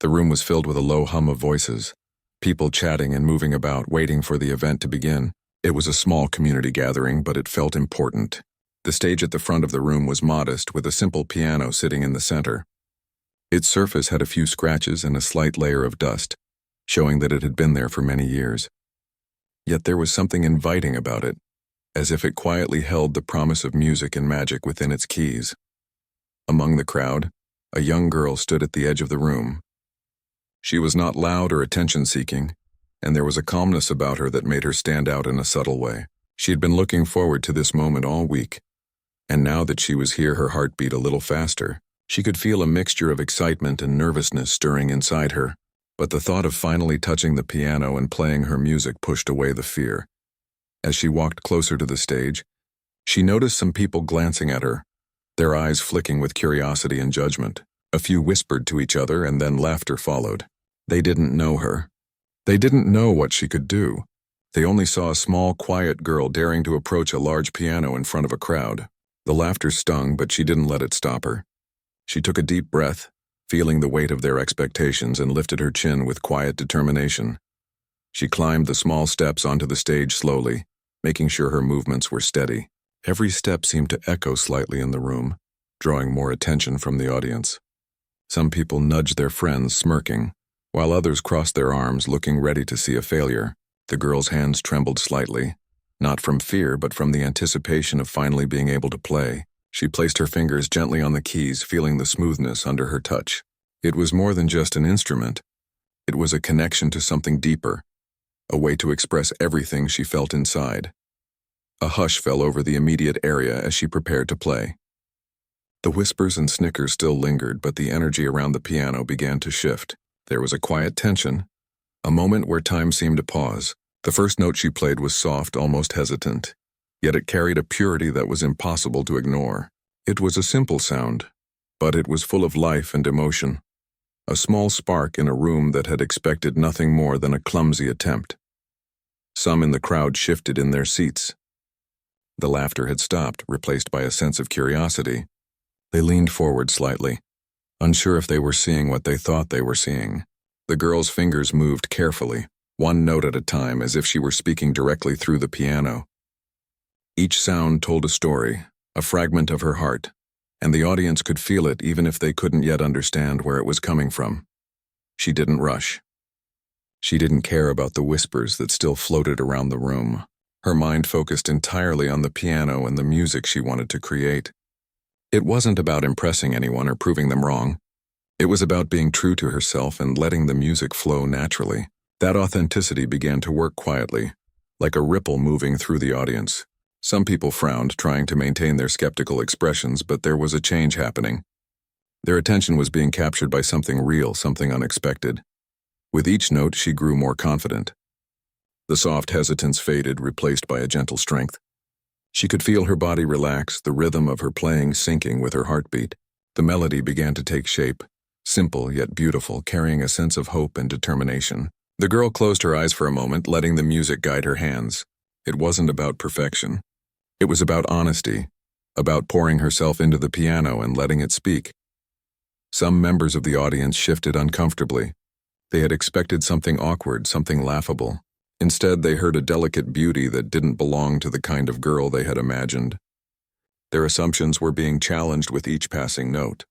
The room was filled with a low hum of voices, people chatting and moving about, waiting for the event to begin. It was a small community gathering, but it felt important. The stage at the front of the room was modest, with a simple piano sitting in the center. Its surface had a few scratches and a slight layer of dust, showing that it had been there for many years. Yet there was something inviting about it, as if it quietly held the promise of music and magic within its keys. Among the crowd, a young girl stood at the edge of the room. She was not loud or attention-seeking, and there was a calmness about her that made her stand out in a subtle way. She had been looking forward to this moment all week, and now that she was here, her heart beat a little faster. She could feel a mixture of excitement and nervousness stirring inside her, but the thought of finally touching the piano and playing her music pushed away the fear. As she walked closer to the stage, she noticed some people glancing at her, their eyes flicking with curiosity and judgment. A few whispered to each other, and then laughter followed. They didn't know her. They didn't know what she could do. They only saw a small, quiet girl daring to approach a large piano in front of a crowd. The laughter stung, but she didn't let it stop her. She took a deep breath, feeling the weight of their expectations, and lifted her chin with quiet determination. She climbed the small steps onto the stage slowly, making sure her movements were steady. Every step seemed to echo slightly in the room, drawing more attention from the audience. Some people nudged their friends, smirking, while others crossed their arms, looking ready to see a failure. The girl's hands trembled slightly, not from fear but from the anticipation of finally being able to play. She placed her fingers gently on the keys, feeling the smoothness under her touch. It was more than just an instrument. It was a connection to something deeper, a way to express everything she felt inside. A hush fell over the immediate area as she prepared to play. The whispers and snickers still lingered, but the energy around the piano began to shift. There was a quiet tension, a moment where time seemed to pause. The first note she played was soft, almost hesitant, yet it carried a purity that was impossible to ignore. It was a simple sound, but it was full of life and emotion, a small spark in a room that had expected nothing more than a clumsy attempt. Some in the crowd shifted in their seats. The laughter had stopped, replaced by a sense of curiosity. They leaned forward slightly, unsure if they were seeing what they thought they were seeing. The girl's fingers moved carefully, one note at a time, as if she were speaking directly through the piano. Each sound told a story, a fragment of her heart, and the audience could feel it even if they couldn't yet understand where it was coming from. She didn't rush. She didn't care about the whispers that still floated around the room. Her mind focused entirely on the piano and the music she wanted to create. It wasn't about impressing anyone or proving them wrong. It was about being true to herself and letting the music flow naturally. That authenticity began to work quietly, like a ripple moving through the audience. Some people frowned, trying to maintain their skeptical expressions, but there was a change happening. Their attention was being captured by something real, something unexpected. With each note, she grew more confident. The soft hesitance faded, replaced by a gentle strength. She could feel her body relax, the rhythm of her playing syncing with her heartbeat. The melody began to take shape, simple yet beautiful, carrying a sense of hope and determination. The girl closed her eyes for a moment, letting the music guide her hands. It wasn't about perfection. It was about honesty, about pouring herself into the piano and letting it speak. Some members of the audience shifted uncomfortably. They had expected something awkward, something laughable. Instead, they heard a delicate beauty that didn't belong to the kind of girl they had imagined. Their assumptions were being challenged with each passing note.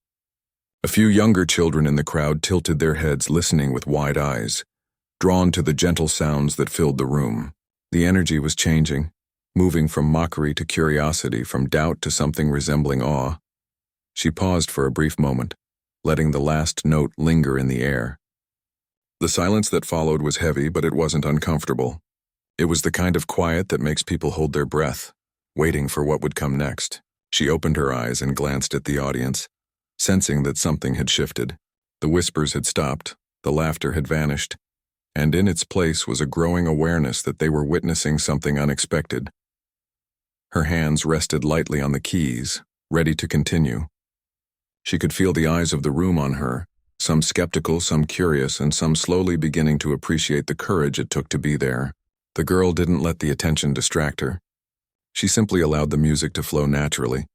A few younger children in the crowd tilted their heads, listening with wide eyes, drawn to the gentle sounds that filled the room. The energy was changing, moving from mockery to curiosity, from doubt to something resembling awe. She paused for a brief moment, letting the last note linger in the air. The silence that followed was heavy, but it wasn't uncomfortable. It was the kind of quiet that makes people hold their breath, waiting for what would come next. She opened her eyes and glanced at the audience, sensing that something had shifted. The whispers had stopped, the laughter had vanished, and in its place was a growing awareness that they were witnessing something unexpected. Her hands rested lightly on the keys, ready to continue. She could feel the eyes of the room on her, some skeptical, some curious, and some slowly beginning to appreciate the courage it took to be there. The girl didn't let the attention distract her. She simply allowed the music to flow naturally,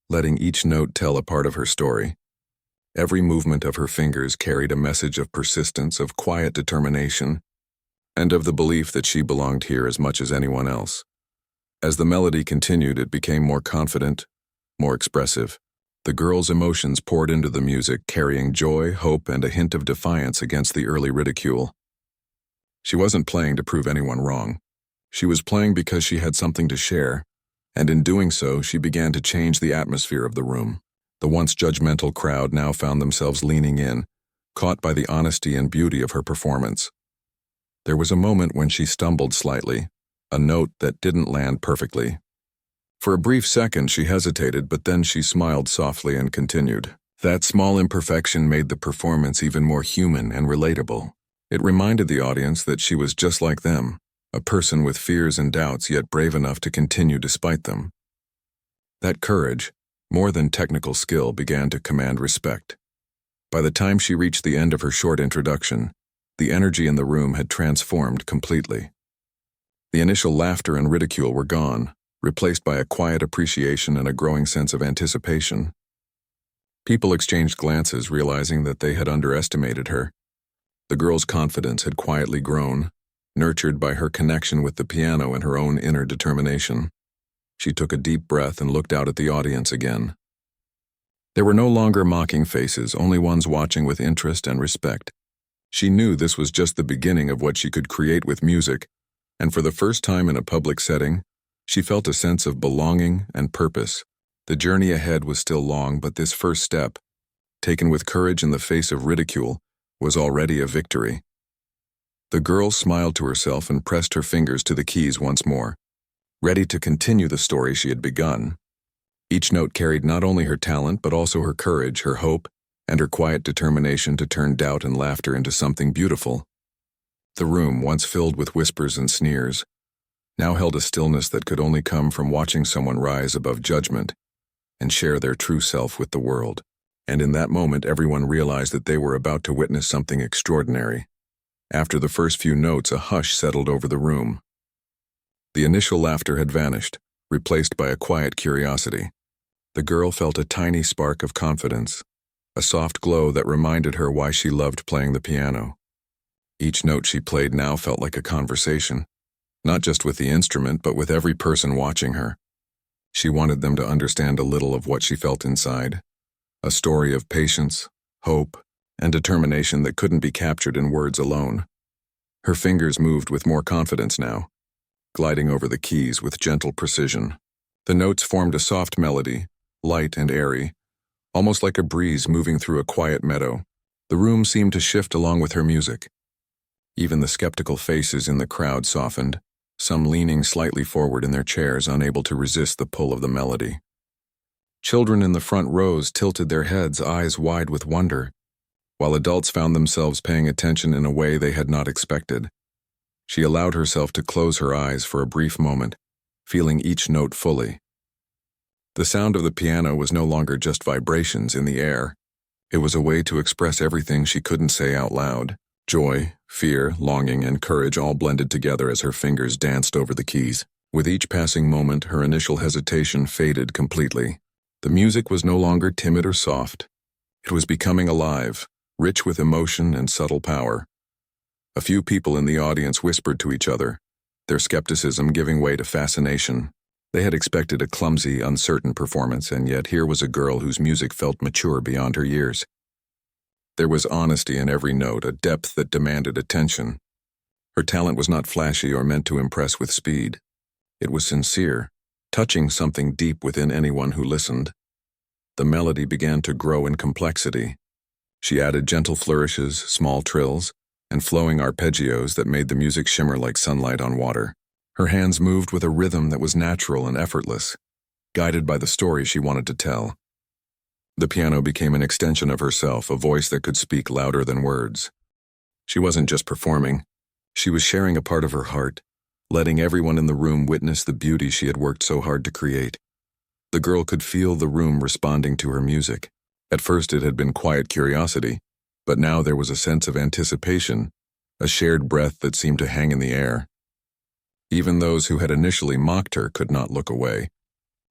letting each note tell a part of her story. Every movement of her fingers carried a message of persistence, of quiet determination, and of the belief that she belonged here as much as anyone else. As the melody continued, it became more confident, more expressive. The girl's emotions poured into the music, carrying joy, hope, and a hint of defiance against the early ridicule. She wasn't playing to prove anyone wrong. She was playing because she had something to share, and in doing so, she began to change the atmosphere of the room. The once judgmental crowd now found themselves leaning in, caught by the honesty and beauty of her performance. There was a moment when she stumbled slightly, a note that didn't land perfectly. For a brief second she hesitated, but then she smiled softly and continued. That small imperfection made the performance even more human and relatable. It reminded the audience that she was just like them, a person with fears and doubts, yet brave enough to continue despite them. That courage, more than technical skill, began to command respect. By the time she reached the end of her short introduction, the energy in the room had transformed completely. The initial laughter and ridicule were gone, replaced by a quiet appreciation and a growing sense of anticipation. People exchanged glances, realizing that they had underestimated her. The girl's confidence had quietly grown, nurtured by her connection with the piano and her own inner determination. She took a deep breath and looked out at the audience again. There were no longer mocking faces, only ones watching with interest and respect. She knew this was just the beginning of what she could create with music, and for the first time in a public setting, she felt a sense of belonging and purpose. The journey ahead was still long, but this first step, taken with courage in the face of ridicule, was already a victory. The girl smiled to herself and pressed her fingers to the keys once more, ready to continue the story she had begun. Each note carried not only her talent, but also her courage, her hope, and her quiet determination to turn doubt and laughter into something beautiful. The room, once filled with whispers and sneers, now held a stillness that could only come from watching someone rise above judgment and share their true self with the world. And in that moment, everyone realized that they were about to witness something extraordinary. After the first few notes, a hush settled over the room. The initial laughter had vanished, replaced by a quiet curiosity. The girl felt a tiny spark of confidence, a soft glow that reminded her why she loved playing the piano. Each note she played now felt like a conversation, not just with the instrument, but with every person watching her. She wanted them to understand a little of what she felt inside, a story of patience, hope, and determination that couldn't be captured in words alone. Her fingers moved with more confidence now, gliding over the keys with gentle precision. The notes formed a soft melody, light and airy, almost like a breeze moving through a quiet meadow. The room seemed to shift along with her music. Even the skeptical faces in the crowd softened, some leaning slightly forward in their chairs, unable to resist the pull of the melody. Children in the front rows tilted their heads, eyes wide with wonder, while adults found themselves paying attention in a way they had not expected. She allowed herself to close her eyes for a brief moment, feeling each note fully. The sound of the piano was no longer just vibrations in the air. It was a way to express everything she couldn't say out loud. Joy, fear, longing, and courage all blended together as her fingers danced over the keys. With each passing moment, her initial hesitation faded completely. The music was no longer timid or soft. It was becoming alive, rich with emotion and subtle power. A few people in the audience whispered to each other, their skepticism giving way to fascination. They had expected a clumsy, uncertain performance, and yet here was a girl whose music felt mature beyond her years. There was honesty in every note, a depth that demanded attention. Her talent was not flashy or meant to impress with speed. It was sincere, touching something deep within anyone who listened. The melody began to grow in complexity. She added gentle flourishes, small trills, and flowing arpeggios that made the music shimmer like sunlight on water. Her hands moved with a rhythm that was natural and effortless, guided by the story she wanted to tell. The piano became an extension of herself, a voice that could speak louder than words. She wasn't just performing. She was sharing a part of her heart, letting everyone in the room witness the beauty she had worked so hard to create. The girl could feel the room responding to her music. At first it had been quiet curiosity, but now there was a sense of anticipation, a shared breath that seemed to hang in the air. Even those who had initially mocked her could not look away.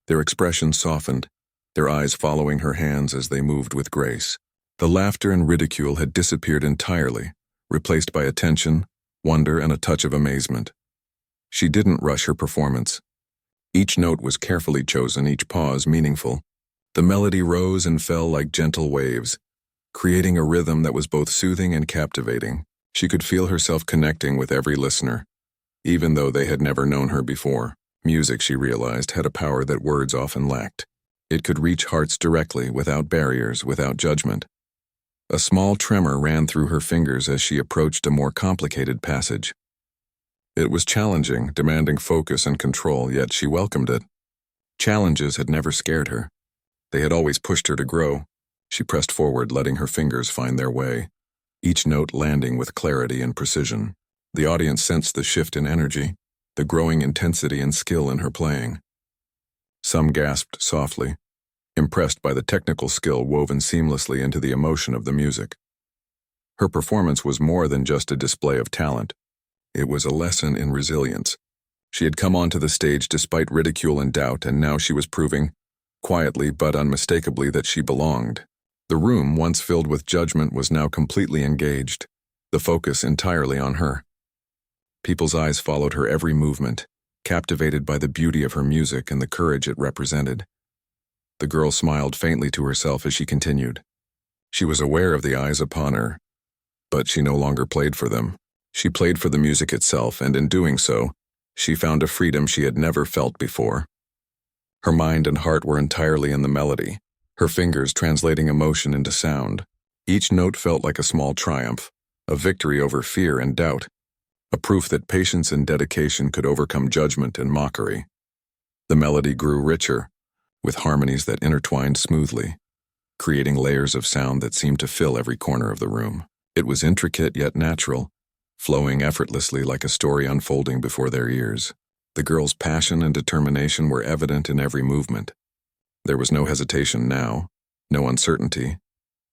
Their expressions softened, their eyes following her hands as they moved with grace. The laughter and ridicule had disappeared entirely, replaced by attention, wonder, and a touch of amazement. She didn't rush her performance. Each note was carefully chosen, each pause meaningful. The melody rose and fell like gentle waves, creating a rhythm that was both soothing and captivating. She could feel herself connecting with every listener, even though they had never known her before. Music, she realized, had a power that words often lacked. It could reach hearts directly, without barriers, without judgment. A small tremor ran through her fingers as she approached a more complicated passage. It was challenging, demanding focus and control, yet she welcomed it. Challenges had never scared her. They had always pushed her to grow. She pressed forward, letting her fingers find their way, each note landing with clarity and precision. The audience sensed the shift in energy, the growing intensity and skill in her playing. Some gasped softly, impressed by the technical skill woven seamlessly into the emotion of the music. Her performance was more than just a display of talent. It was a lesson in resilience. She had come onto the stage despite ridicule and doubt, and now she was proving, quietly but unmistakably, that she belonged. The room, once filled with judgment, was now completely engaged, the focus entirely on her. People's eyes followed her every movement, captivated by the beauty of her music and the courage it represented. The girl smiled faintly to herself as she continued. She was aware of the eyes upon her, but she no longer played for them. She played for the music itself, and in doing so, she found a freedom she had never felt before. Her mind and heart were entirely in the melody, her fingers translating emotion into sound. Each note felt like a small triumph, a victory over fear and doubt, a proof that patience and dedication could overcome judgment and mockery. The melody grew richer, with harmonies that intertwined smoothly, creating layers of sound that seemed to fill every corner of the room. It was intricate yet natural, flowing effortlessly like a story unfolding before their ears. The girl's passion and determination were evident in every movement. There was no hesitation now, no uncertainty,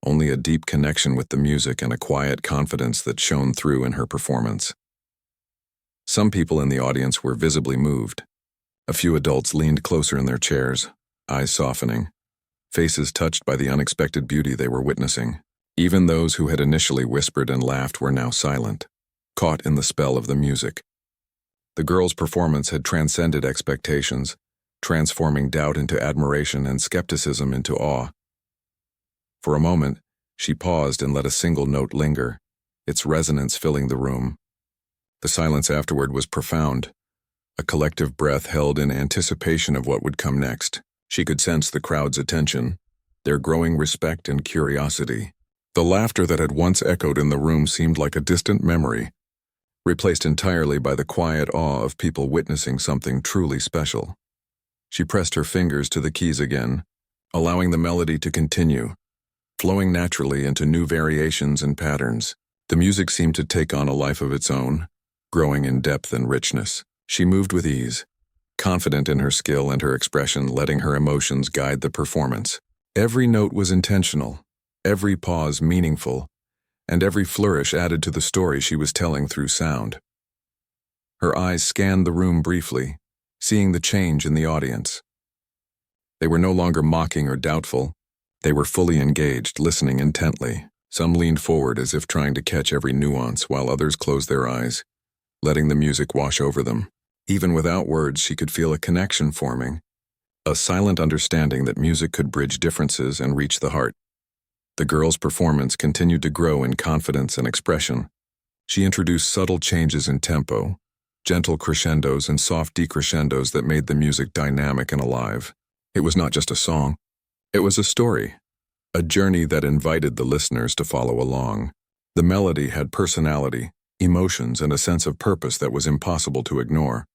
only a deep connection with the music and a quiet confidence that shone through in her performance. Some people in the audience were visibly moved. A few adults leaned closer in their chairs, eyes softening, faces touched by the unexpected beauty they were witnessing. Even those who had initially whispered and laughed were now silent, caught in the spell of the music. The girl's performance had transcended expectations, transforming doubt into admiration and skepticism into awe. For a moment, she paused and let a single note linger, its resonance filling the room. The silence afterward was profound, a collective breath held in anticipation of what would come next. She could sense the crowd's attention, their growing respect and curiosity. The laughter that had once echoed in the room seemed like a distant memory, replaced entirely by the quiet awe of people witnessing something truly special. She pressed her fingers to the keys again, allowing the melody to continue, flowing naturally into new variations and patterns. The music seemed to take on a life of its own, growing in depth and richness. She moved with ease, confident in her skill and her expression, letting her emotions guide the performance. Every note was intentional, every pause meaningful, and every flourish added to the story she was telling through sound. Her eyes scanned the room briefly, seeing the change in the audience. They were no longer mocking or doubtful. They were fully engaged, listening intently. Some leaned forward as if trying to catch every nuance, while others closed their eyes, letting the music wash over them. Even without words, she could feel a connection forming, a silent understanding that music could bridge differences and reach the heart. The girl's performance continued to grow in confidence and expression. She introduced subtle changes in tempo, gentle crescendos and soft decrescendos that made the music dynamic and alive. It was not just a song. It was a story, a journey that invited the listeners to follow along. The melody had personality, emotions, and a sense of purpose that was impossible to ignore.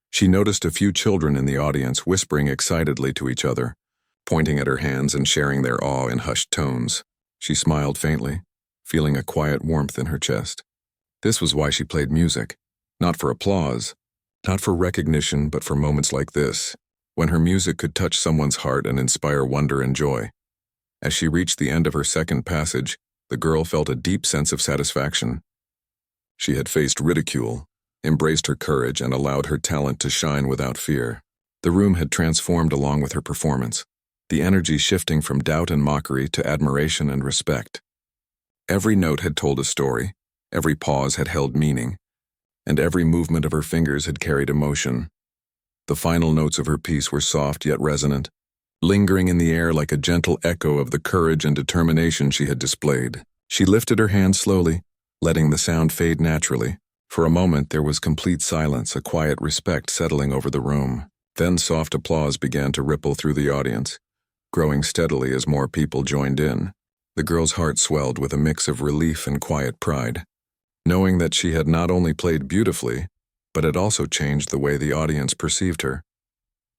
She noticed a few children in the audience whispering excitedly to each other, pointing at her hands and sharing their awe in hushed tones. She smiled faintly, feeling a quiet warmth in her chest. This was why she played music, not for applause, not for recognition, but for moments like this, when her music could touch someone's heart and inspire wonder and joy. As she reached the end of her second passage, the girl felt a deep sense of satisfaction. She had faced ridicule, embraced her courage, and allowed her talent to shine without fear. The room had transformed along with her performance. the energy shifting from doubt and mockery to admiration and respect. Every note had told a story, every pause had held meaning, and every movement of her fingers had carried emotion. The final notes of her piece were soft yet resonant, lingering in the air like a gentle echo of the courage and determination she had displayed. She lifted her hand slowly, letting the sound fade naturally. For a moment there was complete silence, a quiet respect settling over the room. Then soft applause began to ripple through the audience, growing steadily as more people joined in. The girl's heart swelled with a mix of relief and quiet pride, knowing that she had not only played beautifully, but had also changed the way the audience perceived her.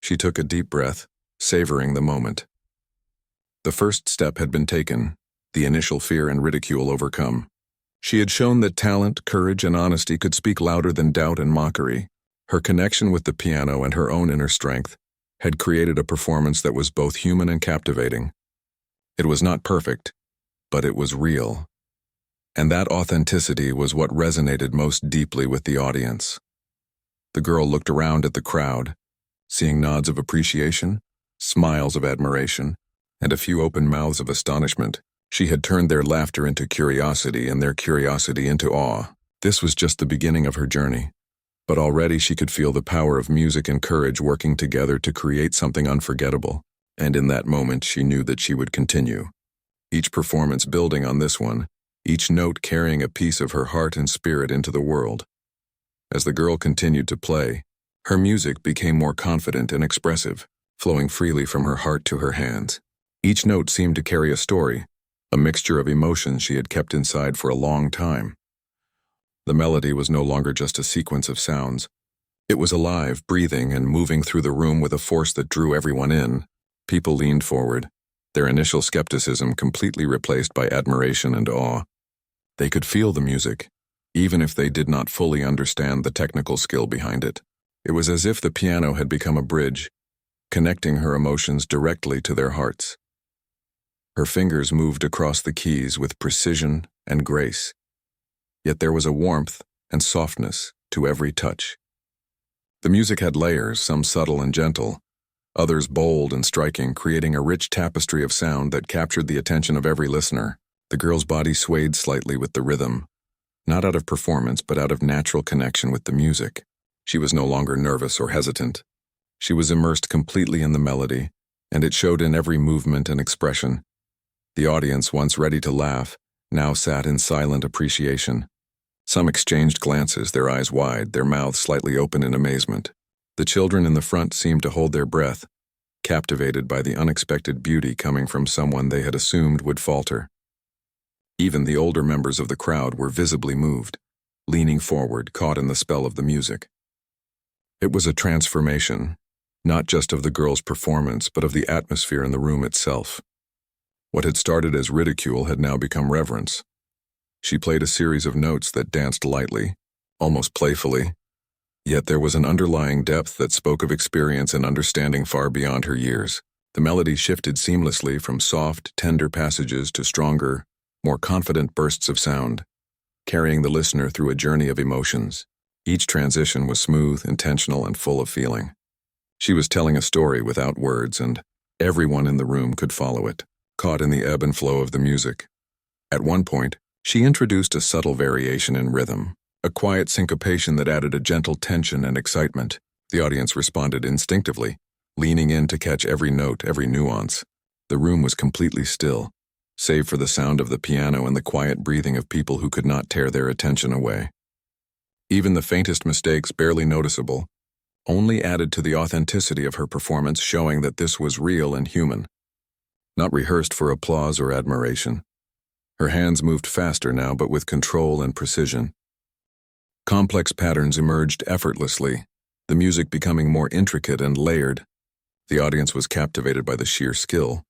She took a deep breath, savoring the moment. The first step had been taken, the initial fear and ridicule overcome. She had shown that talent, courage, and honesty could speak louder than doubt and mockery. Her connection with the piano and her own inner strength had created a performance that was both human and captivating. It was not perfect, but it was real. And that authenticity was what resonated most deeply with the audience. The girl looked around at the crowd, seeing nods of appreciation, smiles of admiration, and a few open mouths of astonishment. She had turned their laughter into curiosity and their curiosity into awe. This was just the beginning of her journey, but already she could feel the power of music and courage working together to create something unforgettable, and in that moment she knew that she would continue. Each performance building on this one, each note carrying a piece of her heart and spirit into the world. As the girl continued to play, her music became more confident and expressive, flowing freely from her heart to her hands. Each note seemed to carry a story, a mixture of emotions she had kept inside for a long time. The melody was no longer just a sequence of sounds. It was alive, breathing, and moving through the room with a force that drew everyone in. People leaned forward, their initial skepticism completely replaced by admiration and awe. They could feel the music, even if they did not fully understand the technical skill behind it. It was as if the piano had become a bridge, connecting her emotions directly to their hearts. Her fingers moved across the keys with precision and grace, yet there was a warmth and softness to every touch. The music had layers, some subtle and gentle, others bold and striking, creating a rich tapestry of sound that captured the attention of every listener. The girl's body swayed slightly with the rhythm, not out of performance but out of natural connection with the music. She was no longer nervous or hesitant. She was immersed completely in the melody, and it showed in every movement and expression. The audience, once ready to laugh, now sat in silent appreciation. Some exchanged glances, their eyes wide, their mouths slightly open in amazement. The children in the front seemed to hold their breath, captivated by the unexpected beauty coming from someone they had assumed would falter. Even the older members of the crowd were visibly moved, leaning forward, caught in the spell of the music. It was a transformation, not just of the girl's performance, but of the atmosphere in the room itself. What had started as ridicule had now become reverence. She played a series of notes that danced lightly, almost playfully, yet there was an underlying depth that spoke of experience and understanding far beyond her years. The melody shifted seamlessly from soft, tender passages to stronger, more confident bursts of sound, carrying the listener through a journey of emotions. Each transition was smooth, intentional, and full of feeling. She was telling a story without words, and everyone in the room could follow it, caught in the ebb and flow of the music. At one point, she introduced a subtle variation in rhythm, a quiet syncopation that added a gentle tension and excitement. The audience responded instinctively, leaning in to catch every note, every nuance. The room was completely still, save for the sound of the piano and the quiet breathing of people who could not tear their attention away. Even the faintest mistakes, barely noticeable, only added to the authenticity of her performance, showing that this was real and human, not rehearsed for applause or admiration. Her hands moved faster now, but with control and precision. Complex patterns emerged effortlessly, the music becoming more intricate and layered. The audience was captivated by the sheer skill,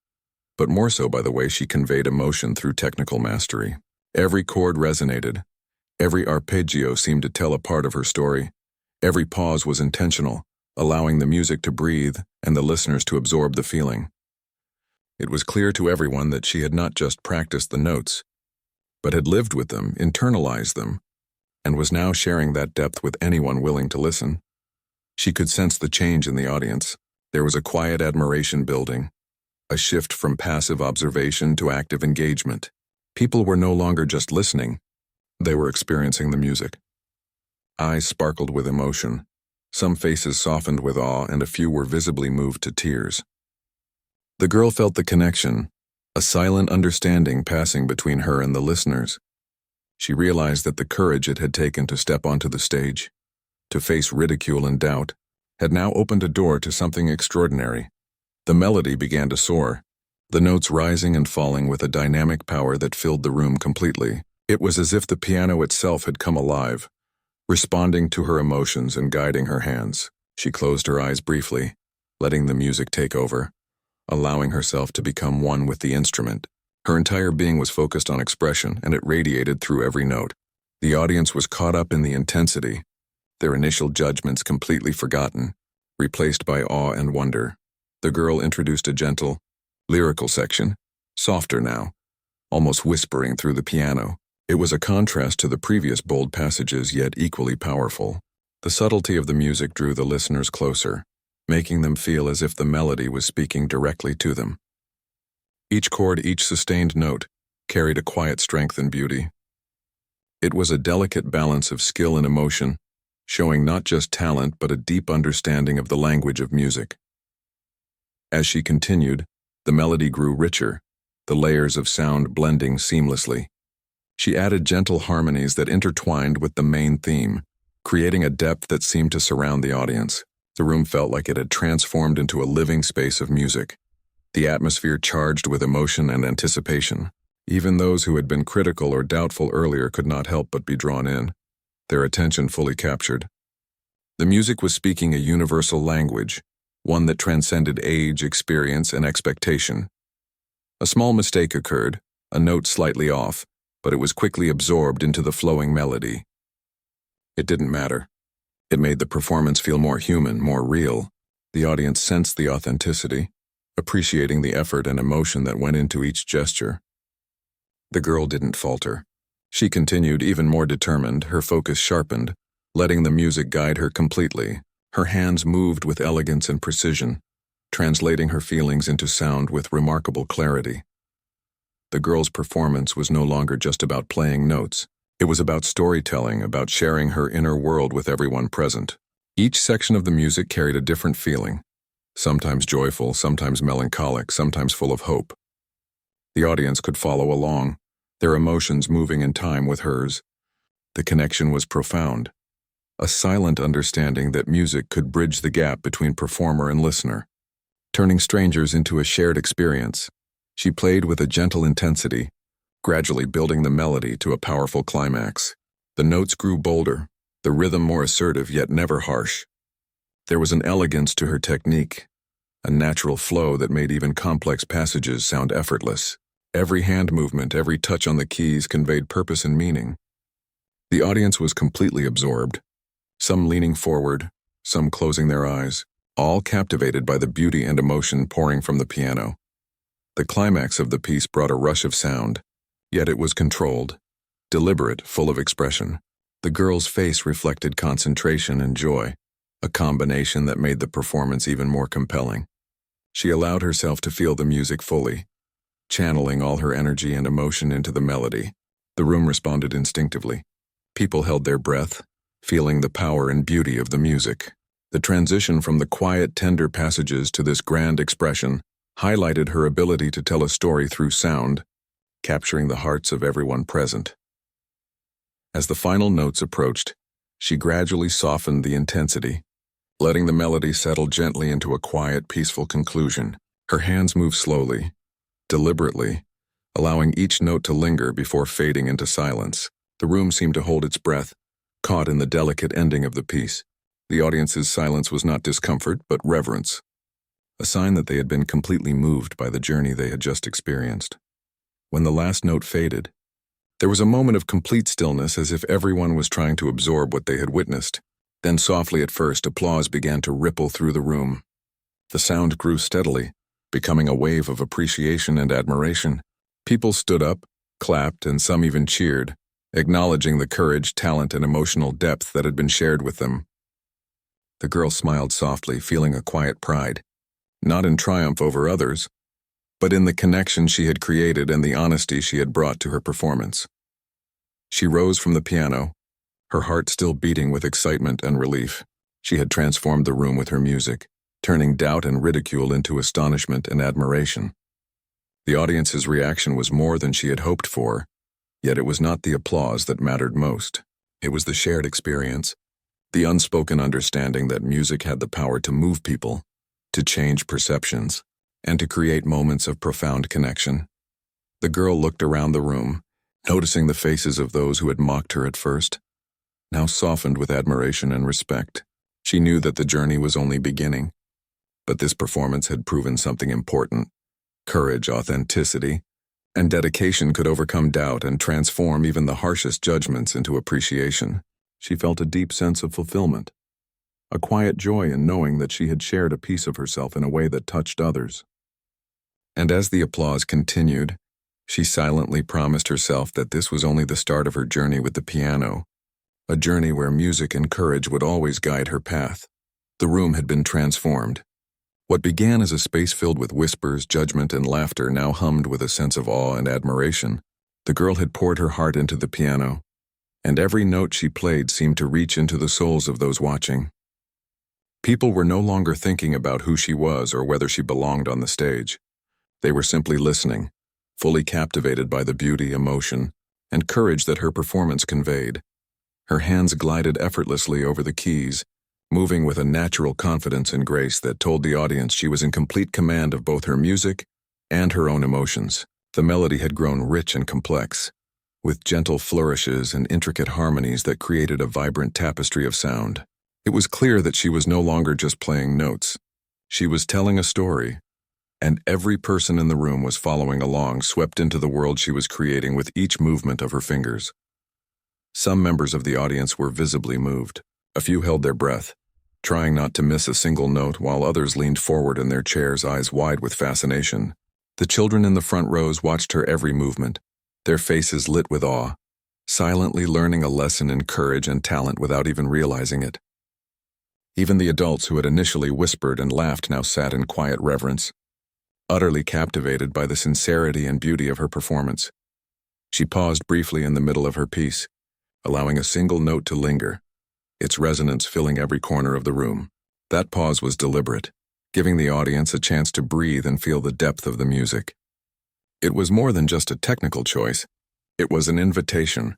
but more so by the way she conveyed emotion through technical mastery. Every chord resonated. Every arpeggio seemed to tell a part of her story. Every pause was intentional, allowing the music to breathe and the listeners to absorb the feeling. It was clear to everyone that she had not just practiced the notes, but had lived with them, internalized them, and was now sharing that depth with anyone willing to listen. She could sense the change in the audience. There was a quiet admiration building, a shift from passive observation to active engagement. People were no longer just listening, they were experiencing the music. Eyes sparkled with emotion. Some faces softened with awe, and a few were visibly moved to tears. The girl felt the connection, a silent understanding passing between her and the listeners. She realized that the courage it had taken to step onto the stage, to face ridicule and doubt, had now opened a door to something extraordinary. The melody began to soar, the notes rising and falling with a dynamic power that filled the room completely. It was as if the piano itself had come alive, responding to her emotions and guiding her hands. She closed her eyes briefly, letting the music take over, allowing herself to become one with the instrument. Her entire being was focused on expression, and it radiated through every note. The audience was caught up in the intensity, their initial judgments completely forgotten, replaced by awe and wonder. The girl introduced a gentle, lyrical section, softer now, almost whispering through the piano. It was a contrast to the previous bold passages, yet equally powerful. The subtlety of the music drew the listeners closer, making them feel as if the melody was speaking directly to them. Each chord, each sustained note, carried a quiet strength and beauty. It was a delicate balance of skill and emotion, showing not just talent but a deep understanding of the language of music. As she continued, the melody grew richer, the layers of sound blending seamlessly. She added gentle harmonies that intertwined with the main theme, creating a depth that seemed to surround the audience. The room felt like it had transformed into a living space of music, the atmosphere charged with emotion and anticipation. Even those who had been critical or doubtful earlier could not help but be drawn in, their attention fully captured. The music was speaking a universal language, one that transcended age, experience, and expectation. A small mistake occurred, a note slightly off, but it was quickly absorbed into the flowing melody. It didn't matter. It made the performance feel more human, more real. The audience sensed the authenticity, appreciating the effort and emotion that went into each gesture. The girl didn't falter. She continued, even more determined, her focus sharpened, letting the music guide her completely. Her hands moved with elegance and precision, translating her feelings into sound with remarkable clarity. The girl's performance was no longer just about playing notes. It was about storytelling, about sharing her inner world with everyone present. Each section of the music carried a different feeling, sometimes joyful, sometimes melancholic, sometimes full of hope. The audience could follow along, their emotions moving in time with hers. The connection was profound, a silent understanding that music could bridge the gap between performer and listener, turning strangers into a shared experience. She played with a gentle intensity, gradually building the melody to a powerful climax. The notes grew bolder, the rhythm more assertive yet never harsh. There was an elegance to her technique, a natural flow that made even complex passages sound effortless. Every hand movement, every touch on the keys conveyed purpose and meaning. The audience was completely absorbed, some leaning forward, some closing their eyes, all captivated by the beauty and emotion pouring from the piano. The climax of the piece brought a rush of sound, yet it was controlled, deliberate, full of expression. The girl's face reflected concentration and joy, a combination that made the performance even more compelling. She allowed herself to feel the music fully, channeling all her energy and emotion into the melody. The room responded instinctively. People held their breath, feeling the power and beauty of the music. The transition from the quiet, tender passages to this grand expression highlighted her ability to tell a story through sound, capturing the hearts of everyone present. As the final notes approached, she gradually softened the intensity, letting the melody settle gently into a quiet, peaceful conclusion. Her hands moved slowly, deliberately, allowing each note to linger before fading into silence. The room seemed to hold its breath, caught in the delicate ending of the piece. The audience's silence was not discomfort, but reverence, a sign that they had been completely moved by the journey they had just experienced. When the last note faded, there was a moment of complete stillness, as if everyone was trying to absorb what they had witnessed. Then softly at first, applause began to ripple through the room. The sound grew steadily, becoming a wave of appreciation and admiration. People stood up, clapped, and some even cheered, acknowledging the courage, talent, and emotional depth that had been shared with them. The girl smiled softly, feeling a quiet pride, not in triumph over others, but in the connection she had created and the honesty she had brought to her performance. She rose from the piano, her heart still beating with excitement and relief. She had transformed the room with her music, turning doubt and ridicule into astonishment and admiration. The audience's reaction was more than she had hoped for, yet it was not the applause that mattered most. It was the shared experience, the unspoken understanding that music had the power to move people, to change perceptions, and to create moments of profound connection. The girl looked around the room, noticing the faces of those who had mocked her at first, now softened with admiration and respect. She knew that the journey was only beginning, but this performance had proven something important. Courage, authenticity, and dedication could overcome doubt and transform even the harshest judgments into appreciation. She felt a deep sense of fulfillment, a quiet joy in knowing that she had shared a piece of herself in a way that touched others. And as the applause continued, she silently promised herself that this was only the start of her journey with the piano, a journey where music and courage would always guide her path. The room had been transformed. What began as a space filled with whispers, judgment, and laughter now hummed with a sense of awe and admiration. The girl had poured her heart into the piano, and every note she played seemed to reach into the souls of those watching. People were no longer thinking about who she was or whether she belonged on the stage. They were simply listening, fully captivated by the beauty, emotion, and courage that her performance conveyed. Her hands glided effortlessly over the keys, moving with a natural confidence and grace that told the audience she was in complete command of both her music and her own emotions. The melody had grown rich and complex, with gentle flourishes and intricate harmonies that created a vibrant tapestry of sound. It was clear that she was no longer just playing notes. She was telling a story, and every person in the room was following along, swept into the world she was creating with each movement of her fingers. Some members of the audience were visibly moved. A few held their breath, trying not to miss a single note, while others leaned forward in their chairs, eyes wide with fascination. The children in the front rows watched her every movement, their faces lit with awe, silently learning a lesson in courage and talent without even realizing it. Even the adults who had initially whispered and laughed now sat in quiet reverence, utterly captivated by the sincerity and beauty of her performance. She paused briefly in the middle of her piece, allowing a single note to linger, its resonance filling every corner of the room. That pause was deliberate, giving the audience a chance to breathe and feel the depth of the music. It was more than just a technical choice. It was an invitation,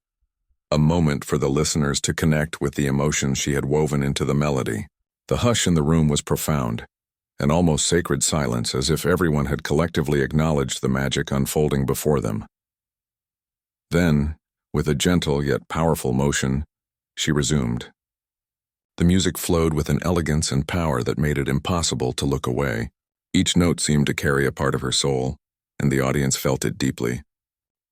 a moment for the listeners to connect with the emotions she had woven into the melody. The hush in the room was profound, an almost sacred silence, as if everyone had collectively acknowledged the magic unfolding before them. Then, with a gentle yet powerful motion, she resumed. The music flowed with an elegance and power that made it impossible to look away. Each note seemed to carry a part of her soul, and the audience felt it deeply.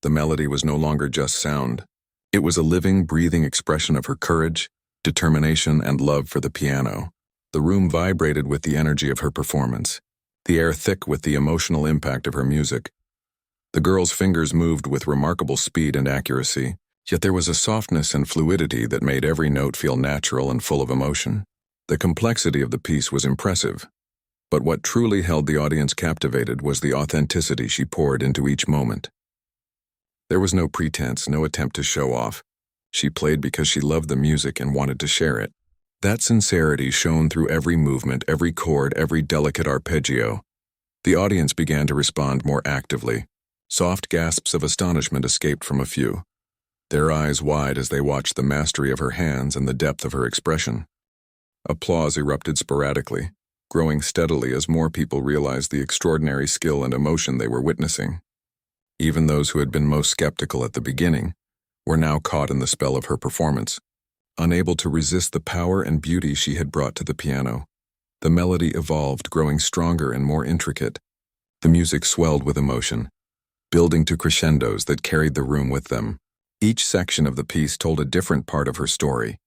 The melody was no longer just sound. It was a living, breathing expression of her courage, determination, and love for the piano. The room vibrated with the energy of her performance, the air thick with the emotional impact of her music. The girl's fingers moved with remarkable speed and accuracy, yet there was a softness and fluidity that made every note feel natural and full of emotion. The complexity of the piece was impressive, but what truly held the audience captivated was the authenticity she poured into each moment. There was no pretense, no attempt to show off. She played because she loved the music and wanted to share it. That sincerity shone through every movement, every chord, every delicate arpeggio. The audience began to respond more actively. Soft gasps of astonishment escaped from a few, their eyes wide as they watched the mastery of her hands and the depth of her expression. Applause erupted sporadically, growing steadily as more people realized the extraordinary skill and emotion they were witnessing. Even those who had been most skeptical at the beginning were now caught in the spell of her performance, unable to resist the power and beauty she had brought to the piano. The melody evolved, growing stronger and more intricate. The music swelled with emotion, building to crescendos that carried the room with them. Each section of the piece told a different part of her story,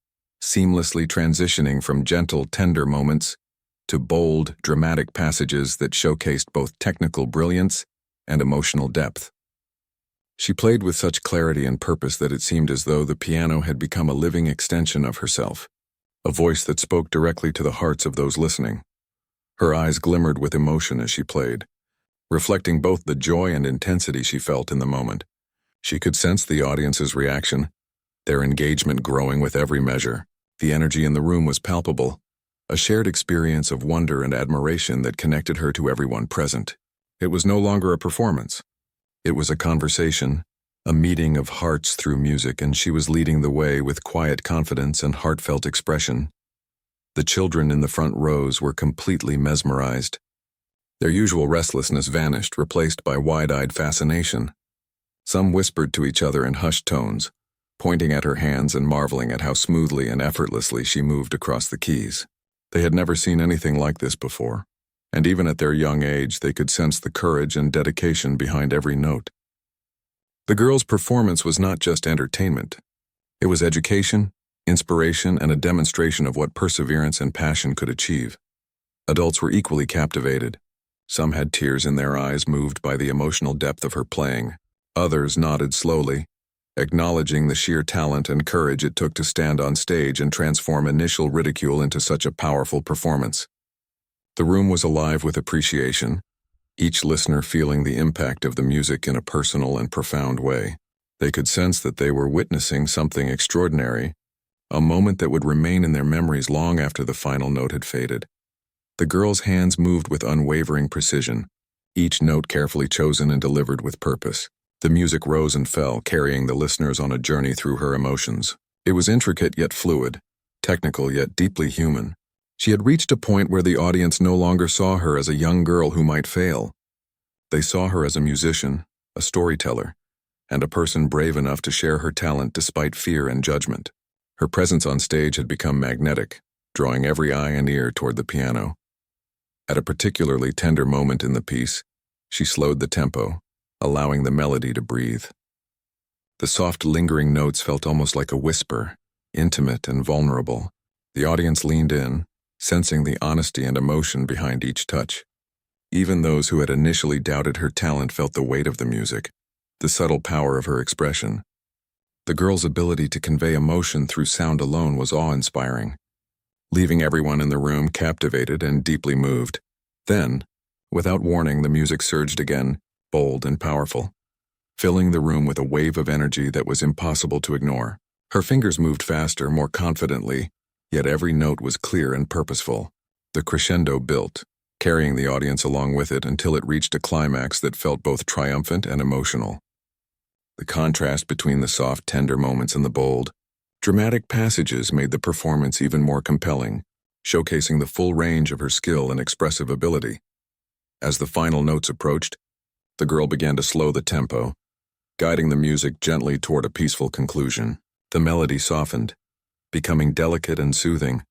seamlessly transitioning from gentle, tender moments to bold, dramatic passages that showcased both technical brilliance and emotional depth. She played with such clarity and purpose that it seemed as though the piano had become a living extension of herself, a voice that spoke directly to the hearts of those listening. Her eyes glimmered with emotion as she played, reflecting both the joy and intensity she felt in the moment. She could sense the audience's reaction, their engagement growing with every measure. The energy in the room was palpable, a shared experience of wonder and admiration that connected her to everyone present. It was no longer a performance. It was a conversation, a meeting of hearts through music, and she was leading the way with quiet confidence and heartfelt expression. The children in the front rows were completely mesmerized. Their usual restlessness vanished, replaced by wide-eyed fascination. Some whispered to each other in hushed tones, pointing at her hands and marveling at how smoothly and effortlessly she moved across the keys. They had never seen anything like this before, and even at their young age they could sense the courage and dedication behind every note. The girls' performance was not just entertainment. It was education, inspiration, and a demonstration of what perseverance and passion could achieve. Adults were equally captivated. Some had tears in their eyes, moved by the emotional depth of her playing. Others nodded slowly, acknowledging the sheer talent and courage it took to stand on stage and transform initial ridicule into such a powerful performance. The room was alive with appreciation, each listener feeling the impact of the music in a personal and profound way. They could sense that they were witnessing something extraordinary, a moment that would remain in their memories long after the final note had faded. The girls' hands moved with unwavering precision, each note carefully chosen and delivered with purpose. The music rose and fell, carrying the listeners on a journey through her emotions. It was intricate yet fluid, technical yet deeply human. She had reached a point where the audience no longer saw her as a young girl who might fail. They saw her as a musician, a storyteller, and a person brave enough to share her talent despite fear and judgment. Her presence on stage had become magnetic, drawing every eye and ear toward the piano. At a particularly tender moment in the piece, she slowed the tempo, allowing the melody to breathe. The soft, lingering notes felt almost like a whisper, intimate and vulnerable. The audience leaned in, sensing the honesty and emotion behind each touch. Even those who had initially doubted her talent felt the weight of the music, the subtle power of her expression. The girl's ability to convey emotion through sound alone was awe-inspiring, leaving everyone in the room captivated and deeply moved. Then, without warning, the music surged again, bold and powerful, filling the room with a wave of energy that was impossible to ignore. Her fingers moved faster, more confidently, yet every note was clear and purposeful. The crescendo built, carrying the audience along with it until it reached a climax that felt both triumphant and emotional. The contrast between the soft, tender moments and the bold, dramatic passages made the performance even more compelling, showcasing the full range of her skill and expressive ability. As the final notes approached, the girl began to slow the tempo, guiding the music gently toward a peaceful conclusion. The melody softened, becoming delicate and soothing,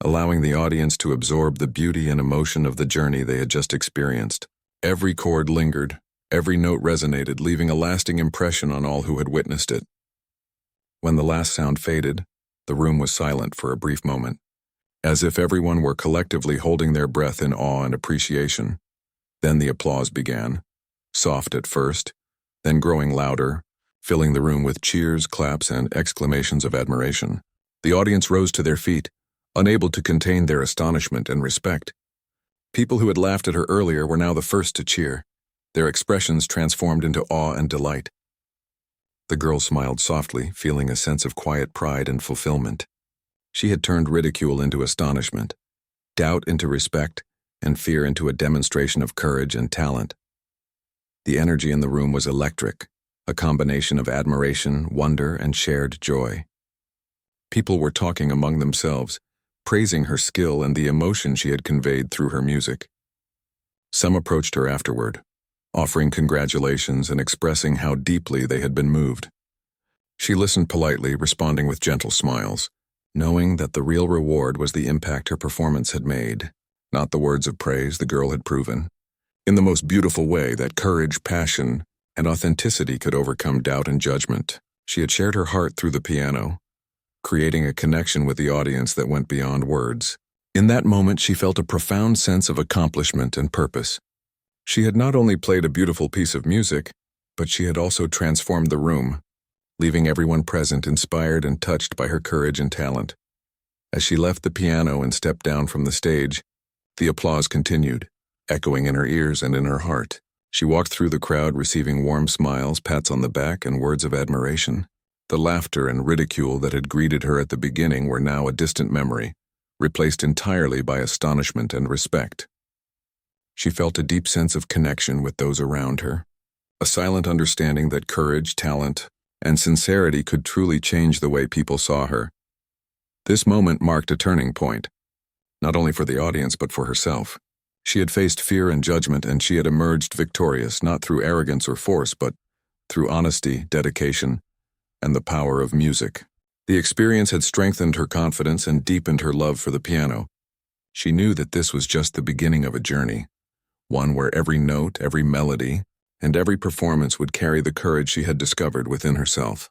allowing the audience to absorb the beauty and emotion of the journey they had just experienced. Every chord lingered, every note resonated, leaving a lasting impression on all who had witnessed it. When the last sound faded, the room was silent for a brief moment, as if everyone were collectively holding their breath in awe and appreciation. Then the applause began, soft at first, then growing louder, filling the room with cheers, claps, and exclamations of admiration. The audience rose to their feet, unable to contain their astonishment and respect. People who had laughed at her earlier were now the first to cheer, their expressions transformed into awe and delight. The girl smiled softly, feeling a sense of quiet pride and fulfillment. She had turned ridicule into astonishment, doubt into respect, and fear into a demonstration of courage and talent. The energy in the room was electric, a combination of admiration, wonder, and shared joy. People were talking among themselves, praising her skill and the emotion she had conveyed through her music. Some approached her afterward, offering congratulations and expressing how deeply they had been moved. She listened politely, responding with gentle smiles, knowing that the real reward was the impact her performance had made, not the words of praise the girl had proven. In the most beautiful way that courage, passion, and authenticity could overcome doubt and judgment, she had shared her heart through the piano, creating a connection with the audience that went beyond words. In that moment, she felt a profound sense of accomplishment and purpose. She had not only played a beautiful piece of music, but she had also transformed the room, leaving everyone present inspired and touched by her courage and talent. As she left the piano and stepped down from the stage, the applause continued, echoing in her ears and in her heart. She walked through the crowd receiving warm smiles, pats on the back, and words of admiration. The laughter and ridicule that had greeted her at the beginning were now a distant memory, replaced entirely by astonishment and respect. She felt a deep sense of connection with those around her, a silent understanding that courage, talent, and sincerity could truly change the way people saw her. This moment marked a turning point, not only for the audience but for herself. She had faced fear and judgment, and she had emerged victorious not through arrogance or force, but through honesty, dedication, and the power of music. The experience had strengthened her confidence and deepened her love for the piano. She knew that this was just the beginning of a journey, one where every note, every melody, and every performance would carry the courage she had discovered within herself.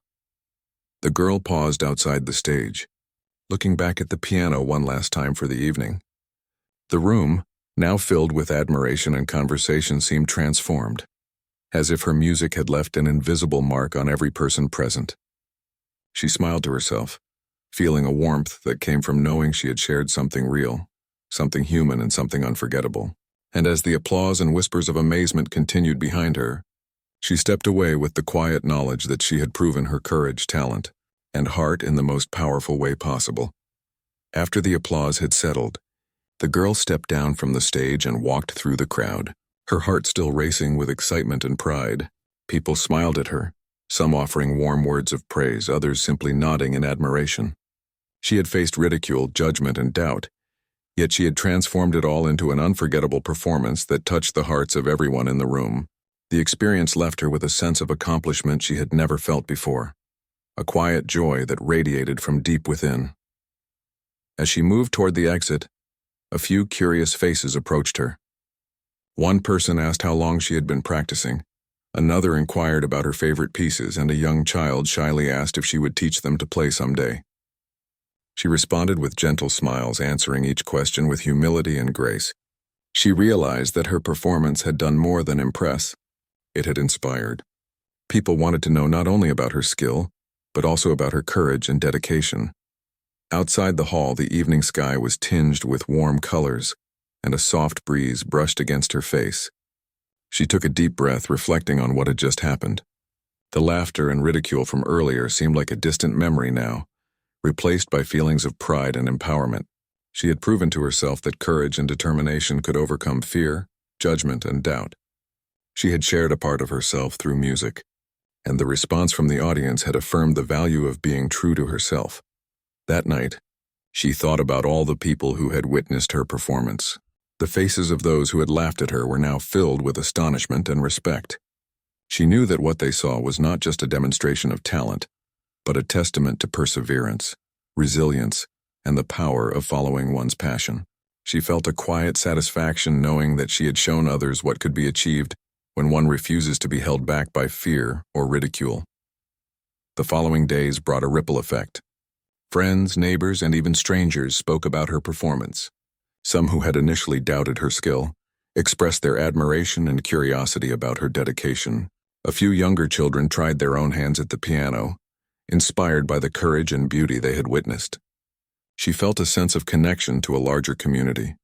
The girl paused outside the stage, looking back at the piano one last time for the evening. The room, now filled with admiration and conversation, seemed transformed, as if her music had left an invisible mark on every person present. She smiled to herself, feeling a warmth that came from knowing she had shared something real, something human, and something unforgettable. And as the applause and whispers of amazement continued behind her, she stepped away with the quiet knowledge that she had proven her courage, talent, and heart in the most powerful way possible. After the applause had settled, the girl stepped down from the stage and walked through the crowd, her heart still racing with excitement and pride. People smiled at her, some offering warm words of praise, others simply nodding in admiration. She had faced ridicule, judgment, and doubt, yet she had transformed it all into an unforgettable performance that touched the hearts of everyone in the room. The experience left her with a sense of accomplishment she had never felt before, a quiet joy that radiated from deep within. As she moved toward the exit, a few curious faces approached her. One person asked how long she had been practicing, another inquired about her favorite pieces, and a young child shyly asked if she would teach them to play someday. She responded with gentle smiles, answering each question with humility and grace. She realized that her performance had done more than impress. It had inspired. People wanted to know not only about her skill, but also about her courage and dedication. Outside the hall, the evening sky was tinged with warm colors, and a soft breeze brushed against her face. She took a deep breath, reflecting on what had just happened. The laughter and ridicule from earlier seemed like a distant memory now, replaced by feelings of pride and empowerment. She had proven to herself that courage and determination could overcome fear, judgment, and doubt. She had shared a part of herself through music, and the response from the audience had affirmed the value of being true to herself. That night, she thought about all the people who had witnessed her performance. The faces of those who had laughed at her were now filled with astonishment and respect. She knew that what they saw was not just a demonstration of talent, but a testament to perseverance, resilience, and the power of following one's passion. She felt a quiet satisfaction knowing that she had shown others what could be achieved when one refuses to be held back by fear or ridicule. The following days brought a ripple effect. Friends, neighbors, and even strangers spoke about her performance. Some who had initially doubted her skill expressed their admiration and curiosity about her dedication. A few younger children tried their own hands at the piano, inspired by the courage and beauty they had witnessed. She felt a sense of connection to a larger community,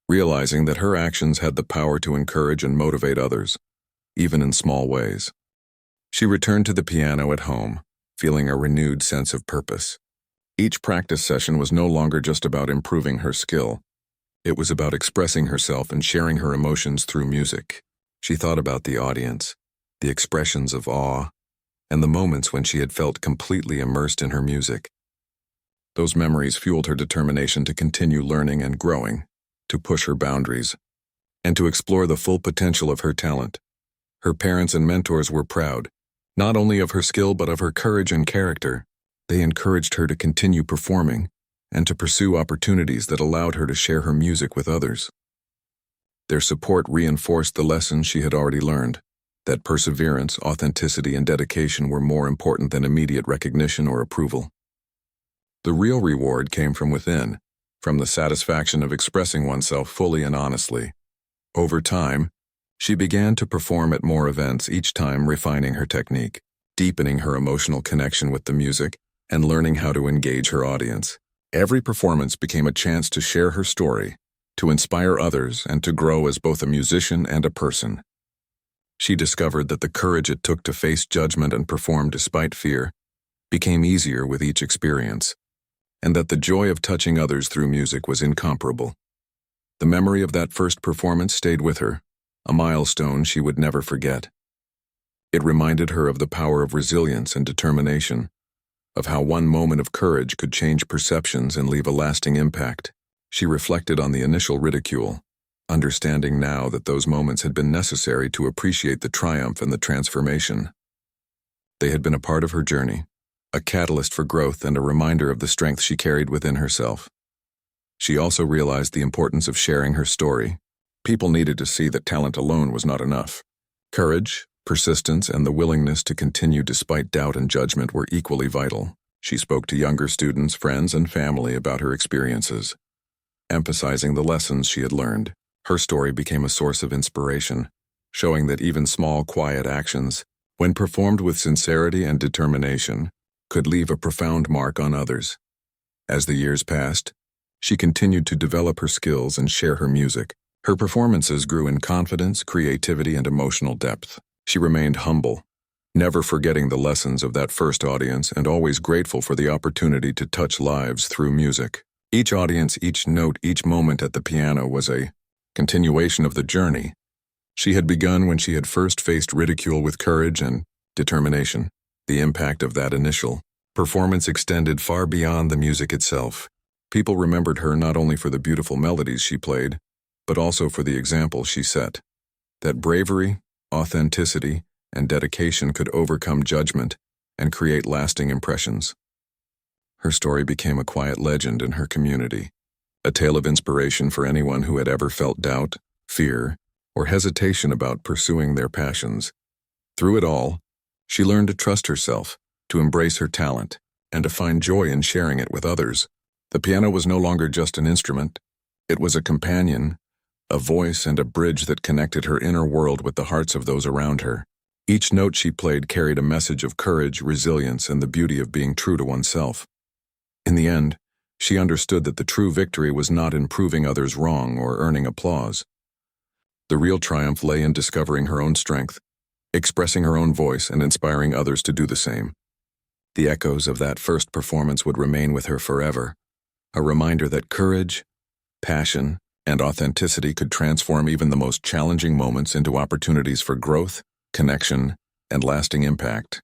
realizing that her actions had the power to encourage and motivate others, even in small ways. She returned to the piano at home, feeling a renewed sense of purpose. Each practice session was no longer just about improving her skill. It was about expressing herself and sharing her emotions through music. She thought about the audience, the expressions of awe, and the moments when she had felt completely immersed in her music. Those memories fueled her determination to continue learning and growing, to push her boundaries, and to explore the full potential of her talent. Her parents and mentors were proud, not only of her skill but of her courage and character. They encouraged her to continue performing and to pursue opportunities that allowed her to share her music with others. Their support reinforced the lessons she had already learned, that perseverance, authenticity, and dedication were more important than immediate recognition or approval. The real reward came from within, from the satisfaction of expressing oneself fully and honestly. Over time, she began to perform at more events, each time refining her technique, deepening her emotional connection with the music, and learning how to engage her audience. Every performance became a chance to share her story, to inspire others, and to grow as both a musician and a person. She discovered that the courage it took to face judgment and perform despite fear became easier with each experience, and that the joy of touching others through music was incomparable. The memory of that first performance stayed with her, a milestone she would never forget. It reminded her of the power of resilience and determination, of how one moment of courage could change perceptions and leave a lasting impact. She reflected on the initial ridicule, understanding now that those moments had been necessary to appreciate the triumph and the transformation. They had been a part of her journey, a catalyst for growth and a reminder of the strength she carried within herself. She also realized the importance of sharing her story. People needed to see that talent alone was not enough. Courage, persistence, and the willingness to continue despite doubt and judgment were equally vital. She spoke to younger students, friends, and family about her experiences, emphasizing the lessons she had learned. Her story became a source of inspiration, showing that even small, quiet actions, when performed with sincerity and determination, could leave a profound mark on others. As the years passed, she continued to develop her skills and share her music. Her performances grew in confidence, creativity, and emotional depth. She remained humble, never forgetting the lessons of that first audience and always grateful for the opportunity to touch lives through music. Each audience, each note, each moment at the piano was a continuation of the journey she had begun when she had first faced ridicule with courage and determination. The impact of that initial performance extended far beyond the music itself. People remembered her not only for the beautiful melodies she played, but also for the example she set. That bravery, authenticity, and dedication could overcome judgment and create lasting impressions. Her story became a quiet legend in her community, a tale of inspiration for anyone who had ever felt doubt, fear, or hesitation about pursuing their passions. Through it all, she learned to trust herself, to embrace her talent, and to find joy in sharing it with others. The piano was no longer just an instrument. It was a companion, a voice, and a bridge that connected her inner world with the hearts of those around her. Each note she played carried a message of courage, resilience, and the beauty of being true to oneself. In the end, she understood that the true victory was not in proving others wrong or earning applause. The real triumph lay in discovering her own strength, expressing her own voice, and inspiring others to do the same. The echoes of that first performance would remain with her forever, a reminder that courage, passion, and authenticity could transform even the most challenging moments into opportunities for growth, connection, and lasting impact.